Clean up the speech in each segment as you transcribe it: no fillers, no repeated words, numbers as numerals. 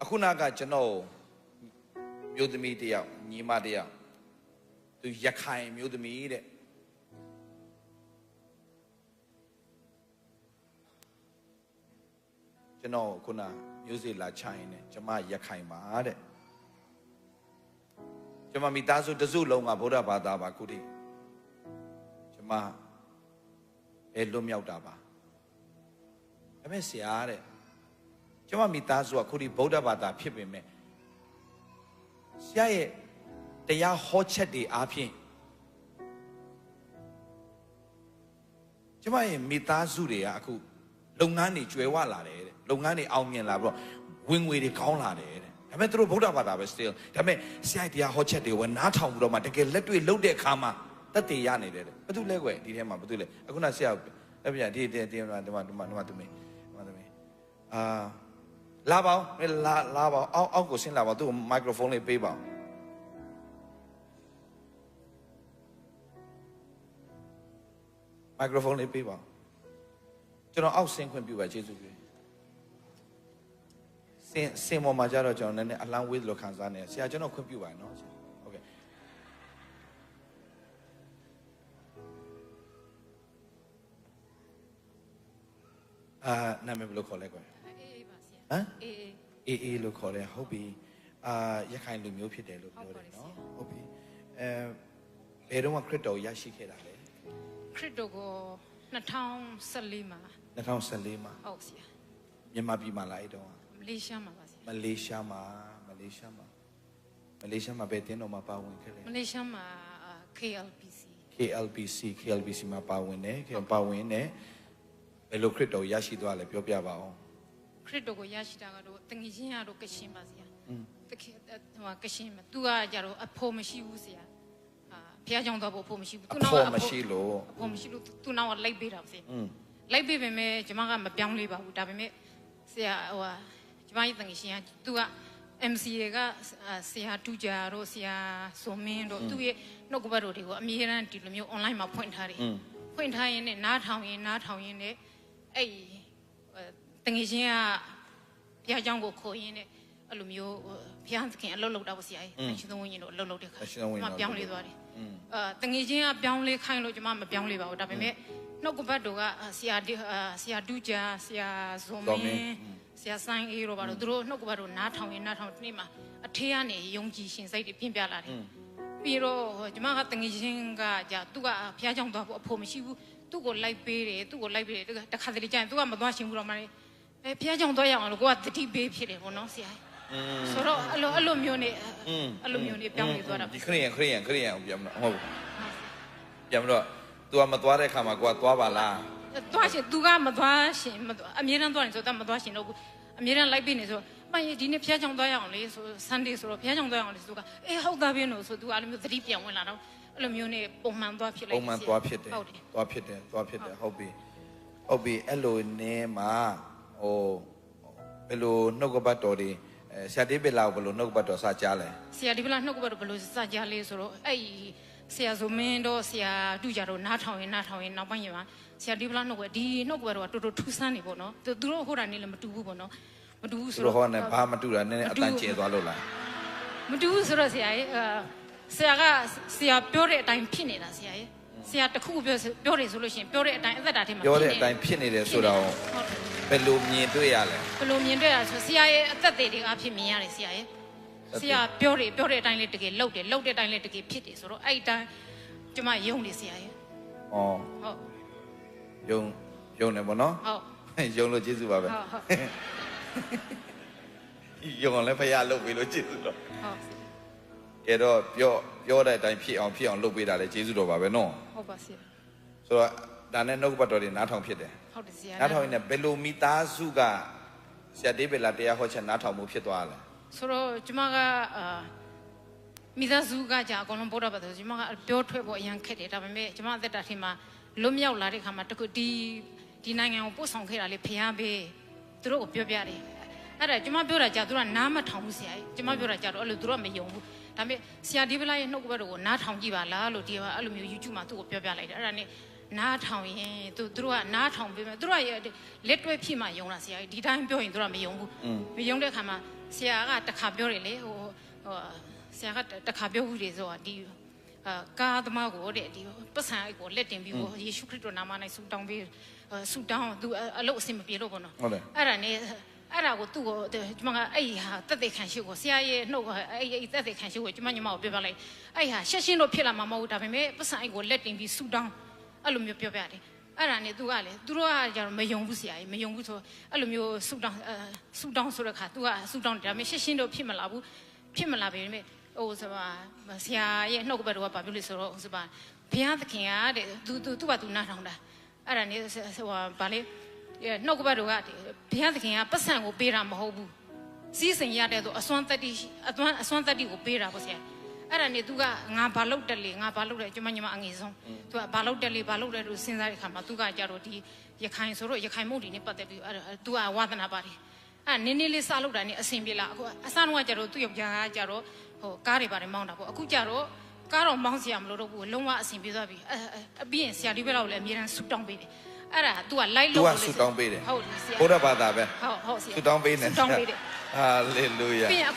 အခုနကကျွန်တော်မျိုးသမီးတယောက်ညီမတယောက်သူရခိုင်မျိုးသမီးတဲ့ကျွန်တော်ခုနမျိုးစေ့လာချိုင်းနေကျွန်မရခိုင်ပါတဲ့ကျွန်မမိသားစုတစုလုံးကဗုဒ္ဓဘာသာပါခုထိကျွန်မလွတ်မြောက်တာပါဒါပေမဲ့ဆရာတဲ့ကျွန်မမိသားစုကခုထိဗုဒ္ဓဘာသာဖြစ်ပေမဲ့ဆရာရဲ့တရားဟောချက်တွေအားဖြင့်ကျွန်မရဲ့မိသားစုတွေကအခုလုပ်ငန်းတွေကျွယ်ဝလာတယ်တဲ့လုပ်ငန်းတွေအောင်မြင်လာပြီးတော့ဝင်ငွေတွေကောင်းလာတယ်တဲ့ဒါပေမဲ့သူတို့ဗုဒ္ဓဘာသာပဲ still ဒါပေမဲ့ဆရာတရားဟောချက်တွေကိုနားထောင်ပြီးတော့မှတကယ်လက်တွေ့လုပ်တဲ့အခါမှာတတ်တည်ရနေတယ်တဲ့ဘာလို့လဲကွယ်ဒီထဲမှာဘာလို့လဲအခုနဆရာအဲ့ပြန်ဒီသူမလာပါအောင်လာပါအောက်ကိုဆင်းလာပါသူ့မိုက်ခရိုဖုန်းလေးပေးပါမိုက်ခရိုဖုန်းလေးပေးပါကျွန်တော်အောက်ဆင်းခွင့်ပြုပါကျေးဇူးပြုစင်ပေါ်မှာကြတော့ကျွန်တော်နည်းနည်းအလံဝေးလို့ခံစားနေဆရာကျွန်တော်ခွင့်ပြုပါနော်ဟုတ်ကဲ့နာမည်ဘယ်လိုခေါ်လဲကွယ်ဟမ်အေးလို့ခေါ်တယ်ဟုတ်ပြီရခိုင်လူမျိုးဖြစ်တယ်လို့ပြောတယ်နော်ဟုတ်ပြီဘယ်တော့မှခရစ်တော်ရရှိခဲ့တာလဲခရစ်တော်ကို2014မှာ2014မှာဟုတ်ဆရာမြန်မာပြည်မှာလာအဲ့တော့မလေးရှားမှာပါဆရာမလေးရှားမှာဘယ်တင်းတော်မှာပါဝင်ခဲ့လဲမလေးရှားမှာ KLBC မှာပါဝင်တယ်ပါဝင်တယ်ဘယ်လိုခရစ်တော်ရရှိသွားလဲပြောပြပါအောင်ခရစ်တော်ကိုရရှိတာကတော့တငယ်ချင်းရတော့ကရှင်ပါဆရာကရှင်မှာသူကကြတော့အဖို့မရှိဘူးဆရာဘုရားကြောင့်တော့အဖို့မရှိဘူးသူနောက်အဖို့မရှိလို့သူနောက်ကလိုက်ပေးတာဆရာလိုက်ပေးပေမဲ့ကျွန်မကမပြောင်းလဲပါဘူးဒါပေမဲ့ဆရာကျွန်မရဲ့တငယ်ချင်းကသူက MCA ကဆရာတူဂျာတို့ဆရာဆိုမင်းတို့သူရဲ့နှုတ်ကပတ်တော်တွေကိုအမြဲတမ်းဒီလိုမျိုး online မှာဖွင့်ထားတယ်ဖွင့်ထားရင်နဲ့နားထောင်ရင်နဲ့အဲ့တငယ်ချင်းကဘုရားကျောင်းကိုခေါ်ရင်းနဲ့အဲ့လိုမျိုးဘုရားသခင်အလုပ်လုပ်တာပေါ့ဆရာကြီးရှင်သုံးဝင်းကြီးတို့အလုပ်လုပ်တဲ့ခါကျွန်မပြောင်းလဲသွားတယ်တငယ်ချင်းကပြောင်းလဲခိုင်းလို့ကျွန်မမပြောင်းလဲပါဘူးဒါပေမဲ့နှုတ်ကပတ်တော်ကဆရာတူဂျာဆရာဇုံမင်းဆရာဆိုင်အေးတို့ပါတော့သူတို့နှုတ်ကပတ်တော်နားထောင်နေ့မှာအထေးကနေယုံကြည်ရှင်စိတ်တွေပြင်းပြလာတယ်ပြီးတော့ကျွန်မကတငယ်ချင်းကကြာသူကဘုရားကျောင်းသွားဖို့အဖို့မရှိဘူးသူ့ကိုလိုက်ပေးတယ်တခါတလေကြာရင်သူကမသွားရှင်ဘူးတော့မှလည်းဘုရားကျောင်းသွားရအောင်လို့ကိုကတတိပေးဖြစ်တယ်ပေါ့နော်ဆရာဆိုတော့အဲ့လိုမျိုးနေပြောင်းလဲသွားတာဒီခရိယံပြန်မဟုတ်ဘူးပြန်မတော့ तू မသွားတဲ့ခါမှာကိုကသွားပါလားသွားရှင် तू ကမသွားရှင်အမြဲတမ်းသွားနေဆိုတော့မသွားရှင်တော့ဘူးအမြဲတမ်းလိုက်ပေးနေဆိုမှန်ဒီနေ့ဘုရားကျောင်းသွားရအောင်လေဆို Sunday ဆိုတော့ဘုရားကျောင်းသွားရအောင်လေဆိုကဟုတ်သားပြင်းလို့ဆို तू အဲ့လိုမျိုးသတိပြန်ဝင်လာတော့အဲ့လိုမျိုးနေပုံမှန်သွားဖြစ်လိုက်ပုံမှန်သွားဖြစ်တယ်ဟုတ်ပြီအဲ့လိုနေမှာဘယ်လိုနှုတ်ကပတ်တော်တွေဆရာဒီဘယ်လောက်ဘယ်လိုနှုတ်ကပတ်တော်စကြားလဲဆရာဒီဘယ်လောက်နှုတ်ကပတ်တော်ဘယ်လိုစကြားလဲဆိုတော့အဲ့ဆရာဆိုမင်းတော့ဆရာတူကြတော့နားထောင်ရင်နောက်ပိုင်းရပါဆရာဒီဘယ်လောက်နှုတ်ကဒီနှုတ်ကပတ်တော်ကတော်တော်ထူးဆန်းနေပေါ့နော်သူတို့ဟိုတာနေလည်းမတူဘူးပေါ့နော်မတူဘူးဆိုတော့ဟောနေဘာမတူတာနည်းနည်းအတန်ကျဲသွားလို့လားမတူဘူးဆိုတော့ဆရာရဲ့ဆရာပြောတဲ့အတိုင်းဖြစ်နေတာဆရာရဲ့ဆရာတခုပြောတယ်ဆိုလို့ရှိရင်ပြောတဲ့အတိုင်းအသက်တာထဲမှာပြောတဲ့အတိုင်းဖြစ်နေတယ်ဆိုတော့ဘယ်လိုမြင်တွေ့ရလဲဘယ်လိုမြင်တွေ့ရဆိုဆရာရဲ့အသက်တွေအဖြစ်မြင်ရတယ်ဆရာရဲ့ဆရာပြောတဲ့အတိုင်းလေးတကယ်လုပ်တဲ့အတိုင်းလေးတကယ်ဖြစ်တယ်ဆိုတော့အဲ့အတိုင်းကျွန်မယုံတယ်ဆရာရဲ့ဟုတ်ယုံတယ်ပေါ့နော်ဟုတ်ယုံလို့ကျေးဇူးပါပဲယုံလည်းဖရားလုပ်ပြီးလို့ကျေးဇူးတော့ဟုတ်ကဲတော့ပြောတဲ့အတိုင်းဖြစ်အောင်လုပ်ပေးတာလေကျေးဇူးတော်ပါပဲနော်ဟုတ်ပါဆရာဆိုတော့ဒါနဲ့နှုတ်ကပတ်တော်တွေနားထောင်ဖြစ်တယ်ဟုတ်တယ်ဆရာနားထောင်ရင်ဘယ်လိုမိသားစုကဆရာဒေးဗစ်လာတရားဟောချက်နားထောင်မှုဖြစ်သွားလဲဆိုတော့ကျွန်မကမိသားစုကကြာအကုန်လုံးဗုဒ္ဓဘာသာကျွန်မကပြောထွက်ဖို့အရင်ခက်တယ်ဒါပေမဲ့ကျွန်မအသက်တာထဲမှာလွတ်မြောက်လာတဲ့ခါမှာတခုဒီနိုင်ငံကိုပို့ဆောင်ခဲ့တာလေဖျားပေးသူတို့ကိုပြောပြတယ်အဲ့ဒါကျွန်မပြောတာကြာသူကနားမထောင်ဘူးဆရာကြီးကျွန်မပြောတာကြာတော့အဲ့လိုသူတို့ကမယုံဘူးဒါပေမဲ့ဆရာဒီဗလာရဲ့နှုတ်ကပတ်တော်ကိုနားထောင်ကြည့်ပါလားလို့ဒီကအဲ့လိုမျိုး YouTube မှာသူ့ကိုပြောပြလိုက်တယ်အဲ့ဒါနဲ့နားထောင်ရင်သူတို့ကနားထောင်ပေးမယ်သူတို့ကလက်တွဲဖြစ်မှယုံတာဆရာကြီးဒီတိုင်းပြောရင်သူတို့ကမယုံဘူးမယုံတဲ့ခါမှာဆ ဆရာကတခါပြောတယ်လေဟိုဆရာကတခါပြောဘူးလေဆိုတာဒီကာသမားကိုတဲ့ဒီပတ်စံကိုလက်တင်ပြီးယေရှုခရစ်တော်နာမ၌ဆုတောင်းပြီးဆုတောင်းသူအလုပ်အဆင်မပြေလို့ပေါ့နော်အဲ့ဒါနဲ့အဲ့ဒါကိုသူ့ကိုကျွန်မကအဲ့ဟာတက်တဲ့ခံရှိကိုဆရာရဲ့နှုတ်အဲ့တက်တဲ့ခံရှိကိုကျွန်မညီမကိုပြောပြလိုက်အဲ့ဟာရှက်ရှင်းလို့ဖြစ်လာမှာမဟုတ်ဒါပေမဲ့ပတ်စံကိုလက်တင်ပြီးဆုတောင်းအဲ့လိုမျိုးပြောပြတယ်အဲ့ဒါနဲ့သူကလေသူတို့ကကြတော့မယုံဘူးဆရာကြီးမယုံဘူးဆိုအဲ့လိုမျိုးဆုတောင်းဆိုတဲ့ခါသူကဆုတောင်းတယ်ဒါပေမဲ့ရှက်ရှင်းတော့ဖြစ်မလာဘူးဖြစ်မလာပေမဲ့ဟိုဆိုပါဆရာရဲ့နှုတ်ကပတ်တော်ကဘာပြောလဲဆိုတော့ဆိုပါဘုရားသခင်ကတဲ့သူကသူနားထောင်တာအဲ့ဒါနဲ့ဟိုဗာလေနှုတ်ကပတ်တော်ကဘုရားသခင်ကပတ်စံကိုပေးတာမဟုတ်ဘူးစီးစိမ်ရတဲ့သူအစွမ်းတက်တိကိုပေးတာပေါ့ဆရာအဲ့ဒါနဲ့သူကငါဘာလုပ်တက်လေငါဘာလုပ်တယ်ကျွန်မညီမအငယ်ဆုံးသူကဘာလုပ်တက်လေဘာလုပ်တယ်လို့စဉ်းစားတဲ့ခါမှာသူကကြတော့ဒီရခိုင်ဆိုတော့ရခိုင်မုတ်ဒီနဲ့ပတ်သက်ပြီးသူကဝါသနာပါတယ်အဲ့နင်းနေလေးစားလုပ်တာနဲ့အဆင်ပြေလားအခုအစတော့ကကြတော့သူ့ယောက်ျားကကြတော့ဟိုကားတွေပါတယ်မောင်းတာပေါ့အခုကြတော့ကားတော့မောင်းစရာမလိုတော့ဘူးလုံးဝအဆင်ပြေသွားပြီအပြီးရင်ဆရာဒီဘက်လောက်လည်းအများအားဆူတောင်းပေးတယ်အဲ့ဒါ तू ကလိုက်လို့ तू ကဆူတောင်းပေးတယ် ဟုတ်တယ်ဆရာ ဘုရားဘာသာပဲ ဟုတ်ဆရာဆူတောင်းပေးနေ ဆူတောင်းပေးတယ် ဟာလေလုယာပြီးရင်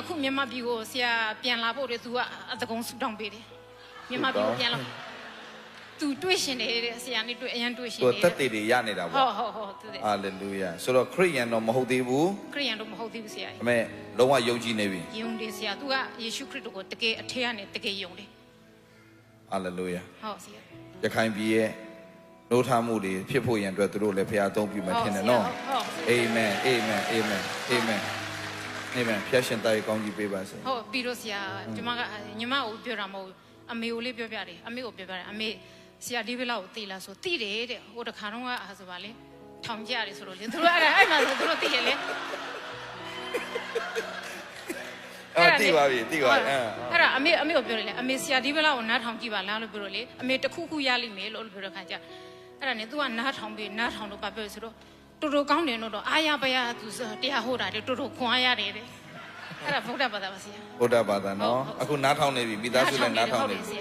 အခုမြန်မာပြည်ကိုဆရာပြန်လာဖို့တဲ့ तू ကအတကုံဆူတောင်းပေးတယ်မြန်မာပြည်ကိုပြန်လာသူတွေ့ရှင်တယ်တဲ့ဆရာနဲ့တွေ့အရင်တွေ့ရှင်တယ်တက်တည်တွေရနေတာပေါ့ဟုတ်သူတဲ့ဟာလေလုယာဆိုတော့ခရစ်ယာန်တော့မဟုတ်သေးဘူးခရစ်ယာန်တော့မဟုတ်သေးဘူးဆရာအမေလုံးဝယုံကြည်နေပြီယုံတယ်ဆရာ तू ကယေရှုခရစ်တော်ကိုတကယ်အထက်ကနေတကယ်ယုံတယ်ဟာလေလုယာဟုတ်ဆရာရခိုင်ပြည်ရဲ့နှိုးထားမှုတွေဖြစ်ဖို့ရန်အတွက်သူတို့လည်းဖခင်အသုံးပြုမှထင်တယ်နော်အာမင်အာမင်အာမင်အာမင်အာမင်ဖျက်ရှင်တိုက်ကောင်းကြီးပေးပါစေဟုတ်ပြီးတော့ဆရာညီမကိုပြောတာမဟုတ်အမေကိုလေးပြောပြတယ်အမေကိုပြောပြတယ်အမေဆရာဒီဘက်လောက်သိလားဆိုသိတယ်တဲ့ဟိုတခါတော့ကဆိုပါလေထောင်ကြရတယ်ဆိုလို့လေသူတို့အဲ့မှာဆိုသူတို့သိတယ်လေသိပါပြီသိပါပြီအဲ့ဒါအမေကိုပြောတယ်လေအမေဆရာဒီဘက်လောက်ကိုနားထောင်ကြည့်ပါလားလို့ပြောလို့လေအမေတခုခုရလိမ့်မယ်လို့ပြောတဲ့ခါကျအဲ့ဒါနဲ့ तू ကနားထောင်ပြီးနားထောင်လို့ပါပြောဆိုတော့တူတူကောင်းတယ်တော့အာရပါရ तू တရားဟောတာတူတူခွန်အားရတယ်တဲ့အဲ့ဒါဗုဒ္ဓဘာသာပါဆရာဗုဒ္ဓဘာသာနော်အခုနားထောင်နေပြီမိသားစုလည်းနားထောင်နေပြီ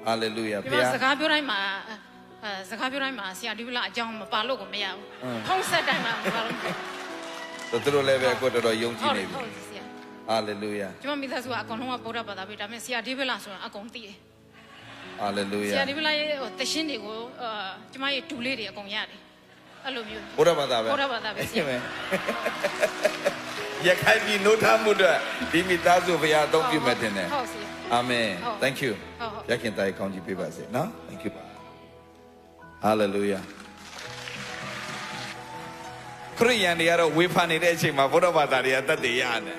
ဟာလေလုယာဘုရားစကားပြောတိုင်းမှာဆရာဒီဘက်လောက်အကြောင်းမပါလို့ကိုမရဘူးဖုံးဆက်တိုင်းမှာမပါလို့သူတို့လည်းပဲကိုတော်တော်ယုံကြည်နေပြီဟာလေလုယာကျွန်မမိသားစုကအကုန်လုံးကဗုဒ္ဓဘာသာပဲဒါပေမဲ့ဆရာဒီဘက်လောက်ဆိုရင်အကုန်သိတယ်ဟာလေလုယာဆရာဒီဘက်လောက်ရဲ့တရှင်းတွေကိုကျွန်မရဲ့ဒူလေးတွေအကုန်ရတယ်အဲ့လိုမျိုးဗုဒ္ဓဘာသာပဲဗုဒ္ဓဘာသာပဲဆရာရခိုင်ပြည်နိုးထားမှုအတွက်ဒီမိသားစုဘုရားအသုံးပြုမယ်တင်တယ်ဟုတ်ဆရာအာမင် thank you ရခင်တိုင်ကောင်းကြီးပေးပါစေနော် thank you hallelujah ခရိယန်တွေကတော့ဝေဖန်နေတဲ့အချိန်မှာဗုဒ္ဓဘာသာတွေကတတ်တယ်ရတယ်